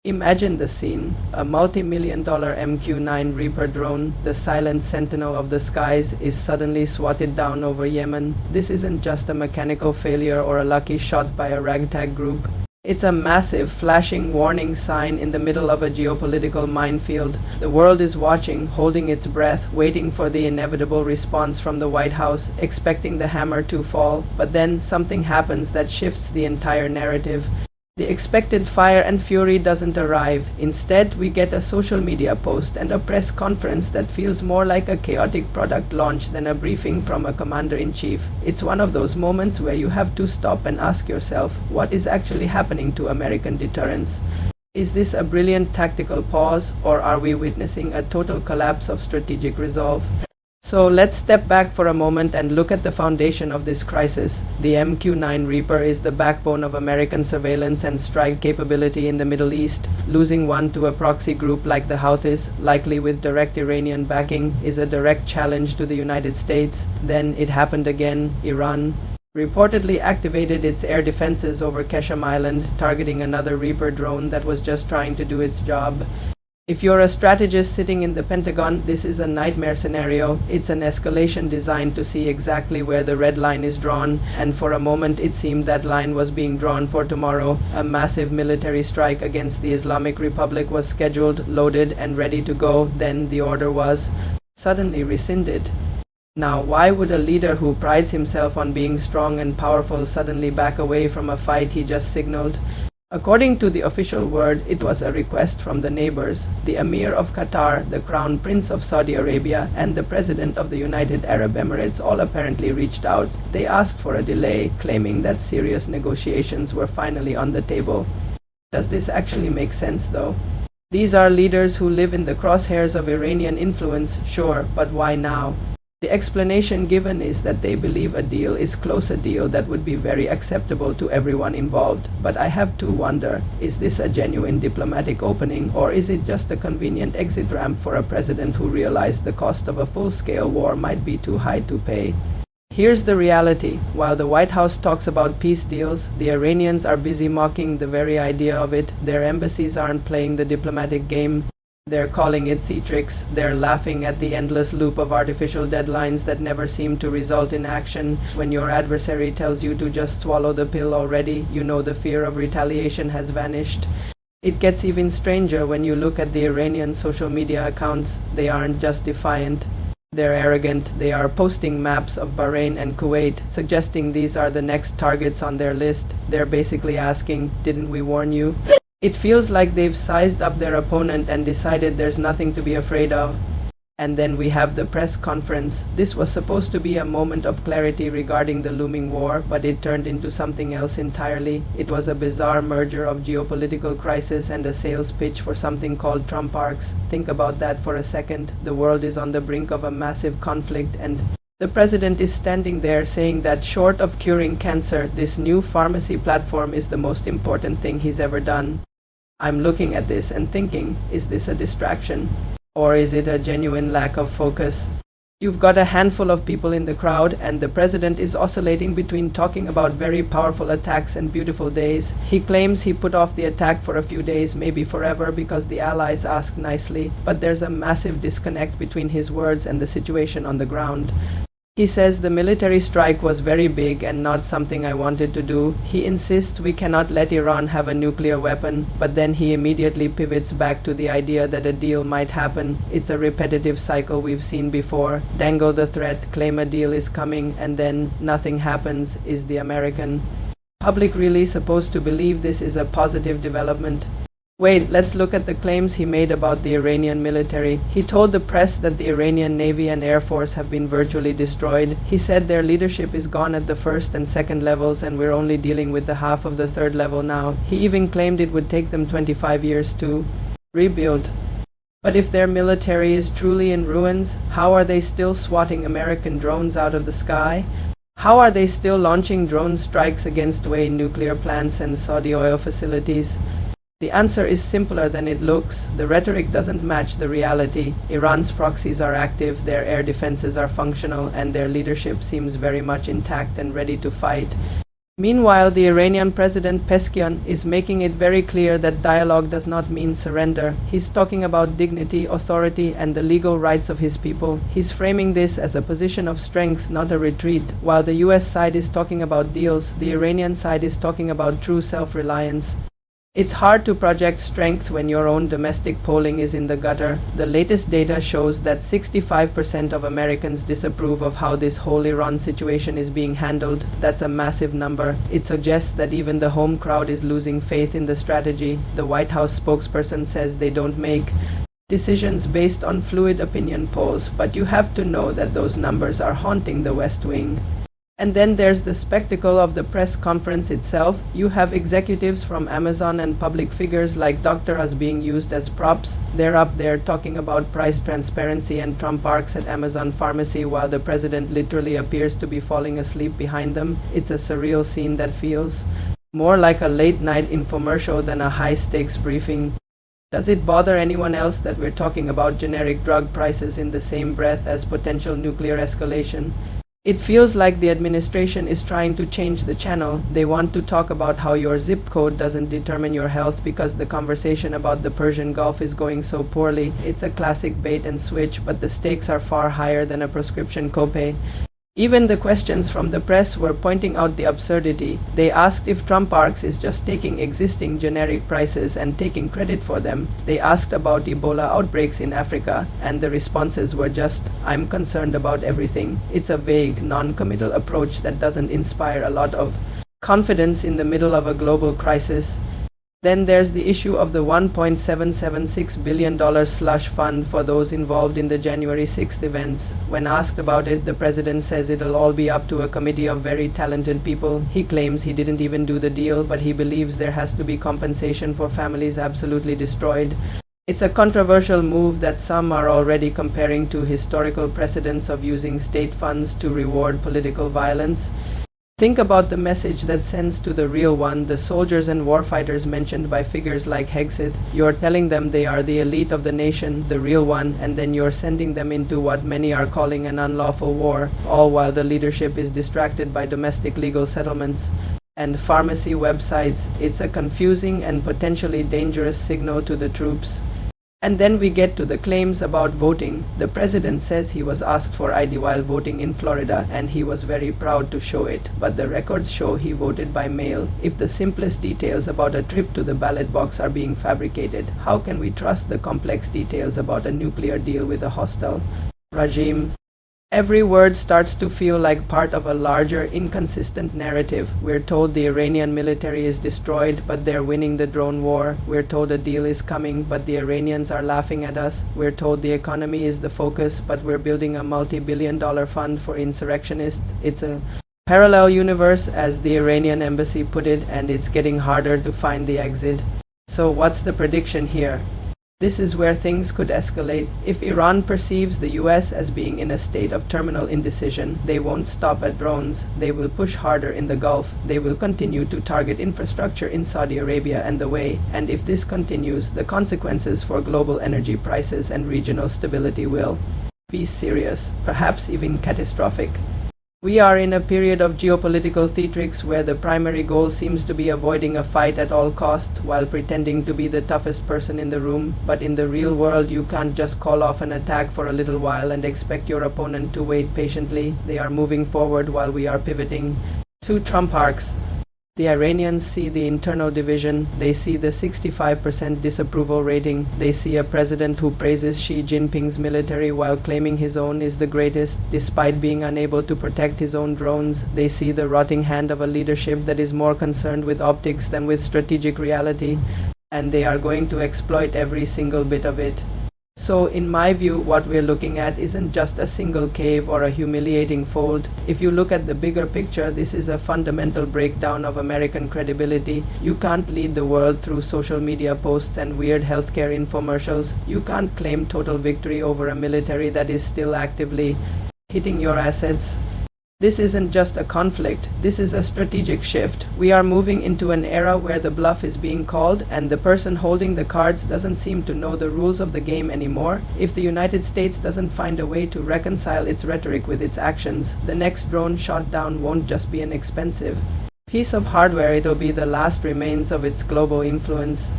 Imagine the scene. A multi-million-dollar MQ-9 Reaper drone, the silent sentinel of the skies, is suddenly swatted down over Yemen. This isn't just a mechanical failure or a lucky shot by a ragtag group. It's a massive, flashing warning sign in the middle of a geopolitical minefield. The world is watching, holding its breath, waiting for the inevitable response from the White House, expecting the hammer to fall. But then something happens that shifts the entire narrative. The expected fire and fury doesn't arrive. Instead, we get a social media post and a press conference that feels more like a chaotic product launch than a briefing from a commander-in-chief. It's one of those moments where you have to stop and ask yourself, what is actually happening to American deterrence? Is this a brilliant tactical pause, or are we witnessing a total collapse of strategic resolve? So let's step back for a moment and look at the foundation of this crisis. The MQ-9 Reaper is the backbone of American surveillance and strike capability in the Middle East. Losing one to a proxy group like the Houthis, likely with direct Iranian backing, is a direct challenge to the United States. Then it happened again. Iran reportedly activated its air defenses over Qeshm Island, targeting another Reaper drone that was just trying to do its job. If you're a strategist sitting in the Pentagon, this is a nightmare scenario. It's an escalation designed to see exactly where the red line is drawn, and for a moment it seemed that line was being drawn for tomorrow. A massive military strike against the Islamic Republic was scheduled, loaded, and ready to go. Then the order was suddenly rescinded. Now, why would a leader who prides himself on being strong and powerful suddenly back away from a fight he just signaled? According to the official word, it was a request from the neighbors. The Emir of Qatar, the Crown Prince of Saudi Arabia, and the President of the United Arab Emirates all apparently reached out. They asked for a delay, claiming that serious negotiations were finally on the table. Does this actually make sense, though? These are leaders who live in the crosshairs of Iranian influence, sure, but why now? The explanation given is that they believe a deal is close, a deal that would be very acceptable to everyone involved. But I have to wonder, is this a genuine diplomatic opening, or is it just a convenient exit ramp for a president who realized the cost of a full-scale war might be too high to pay? Here's the reality. While the White House talks about peace deals, the Iranians are busy mocking the very idea of it. Their embassies aren't playing the diplomatic game. They're calling it theatrics. They're laughing at the endless loop of artificial deadlines that never seem to result in action. When your adversary tells you to just swallow the pill already, you know the fear of retaliation has vanished. It gets even stranger when you look at the Iranian social media accounts. They aren't just defiant. They're arrogant. They are posting maps of Bahrain and Kuwait, suggesting these are the next targets on their list. They're basically asking, didn't we warn you? It feels like they've sized up their opponent and decided there's nothing to be afraid of. And then we have the press conference. This was supposed to be a moment of clarity regarding the looming war, but it turned into something else entirely. It was a bizarre merger of geopolitical crisis and a sales pitch for something called Trump arcs. Think about that for a second. The world is on the brink of a massive conflict, and the president is standing there saying that short of curing cancer, this new pharmacy platform is the most important thing he's ever done. I'm looking at this and thinking, is this a distraction? Or is it a genuine lack of focus? You've got a handful of people in the crowd, and the president is oscillating between talking about very powerful attacks and beautiful days. He claims he put off the attack for a few days, maybe forever, because the allies asked nicely, but there's a massive disconnect between his words and the situation on the ground. He says the military strike was very big and not something I wanted to do. He insists we cannot let Iran have a nuclear weapon, but then he immediately pivots back to the idea that a deal might happen. It's a repetitive cycle we've seen before. Dangle the threat, claim a deal is coming, and then nothing happens. Is the American public really supposed to believe this is a positive development? Wait, let's look at the claims he made about the Iranian military. He told the press that the Iranian Navy and Air Force have been virtually destroyed. He said their leadership is gone at the first and second levels, and we're only dealing with the half of the third level now. He even claimed it would take them 25 years to rebuild. But if their military is truly in ruins, how are they still swatting American drones out of the sky? How are they still launching drone strikes against Kuwait nuclear plants and Saudi oil facilities? The answer is simpler than it looks. The rhetoric doesn't match the reality. Iran's proxies are active, their air defenses are functional, and their leadership seems very much intact and ready to fight. Meanwhile, the Iranian President Pezeshkian is making it very clear that dialogue does not mean surrender. He's talking about dignity, authority, and the legal rights of his people. He's framing this as a position of strength, not a retreat. While the US side is talking about deals, the Iranian side is talking about true self-reliance. It's hard to project strength when your own domestic polling is in the gutter. The latest data shows that 65% of Americans disapprove of how this whole Iran situation is being handled. That's a massive number. It suggests that even the home crowd is losing faith in the strategy. The White House spokesperson says they don't make decisions based on fluid opinion polls, but you have to know that those numbers are haunting the West Wing. And then there's the spectacle of the press conference itself. You have executives from Amazon and public figures like Dr. Oz being used as props. They're up there talking about price transparency and Trump parks at Amazon pharmacy while the president literally appears to be falling asleep behind them. It's a surreal scene that feels more like a late-night infomercial than a high-stakes briefing. Does it bother anyone else that we're talking about generic drug prices in the same breath as potential nuclear escalation? It feels like the administration is trying to change the channel. They want to talk about how your zip code doesn't determine your health because the conversation about the Persian Gulf is going so poorly. It's a classic bait and switch, but the stakes are far higher than a prescription copay. Even the questions from the press were pointing out the absurdity. They asked if Trump Parks is just taking existing generic prices and taking credit for them. They asked about Ebola outbreaks in Africa, and the responses were just, "I'm concerned about everything." It's a vague, non-committal approach that doesn't inspire a lot of confidence in the middle of a global crisis. Then there's the issue of the $1.776 billion slush fund for those involved in the January 6th events. When asked about it, the president says it'll all be up to a committee of very talented people. He claims he didn't even do the deal, but he believes there has to be compensation for families absolutely destroyed. It's a controversial move that some are already comparing to historical precedents of using state funds to reward political violence. Think about the message that sends to the real one, the soldiers and warfighters mentioned by figures like Hegseth. You're telling them they are the elite of the nation, the real one, and then you're sending them into what many are calling an unlawful war, all while the leadership is distracted by domestic legal settlements and pharmacy websites. It's a confusing and potentially dangerous signal to the troops. And then we get to the claims about voting. The president says he was asked for ID while voting in Florida, and he was very proud to show it, but the records show he voted by mail. If the simplest details about a trip to the ballot box are being fabricated, how can we trust the complex details about a nuclear deal with a hostile regime? Every word starts to feel like part of a larger, inconsistent narrative. We're told the Iranian military is destroyed, but they're winning the drone war. We're told a deal is coming, but the Iranians are laughing at us. We're told the economy is the focus, but we're building a multi-billion-dollar fund for insurrectionists. It's a parallel universe, as the Iranian embassy put it, and it's getting harder to find the exit. So what's the prediction here? This is where things could escalate. If Iran perceives the US as being in a state of terminal indecision, they won't stop at drones. They will push harder in the Gulf. They will continue to target infrastructure in Saudi Arabia and the way. And if this continues, the consequences for global energy prices and regional stability will be serious, perhaps even catastrophic. We are in a period of geopolitical theatrics where the primary goal seems to be avoiding a fight at all costs while pretending to be the toughest person in the room. But in the real world, you can't just call off an attack for a little while and expect your opponent to wait patiently. They are moving forward while we are pivoting. To Trump arcs. The Iranians see the internal division. They see the 65% disapproval rating. They see a president who praises Xi Jinping's military while claiming his own is the greatest, despite being unable to protect his own drones. They see the rotting hand of a leadership that is more concerned with optics than with strategic reality, and they are going to exploit every single bit of it. So, in my view, what we're looking at isn't just a single cave or a humiliating fold. If you look at the bigger picture, this is a fundamental breakdown of American credibility. You can't lead the world through social media posts and weird healthcare infomercials. You can't claim total victory over a military that is still actively hitting your assets. This isn't just a conflict, this is a strategic shift. We are moving into an era where the bluff is being called, and the person holding the cards doesn't seem to know the rules of the game anymore. If the United States doesn't find a way to reconcile its rhetoric with its actions, the next drone shot down won't just be an expensive piece of hardware, it will be the last remains of its global influence.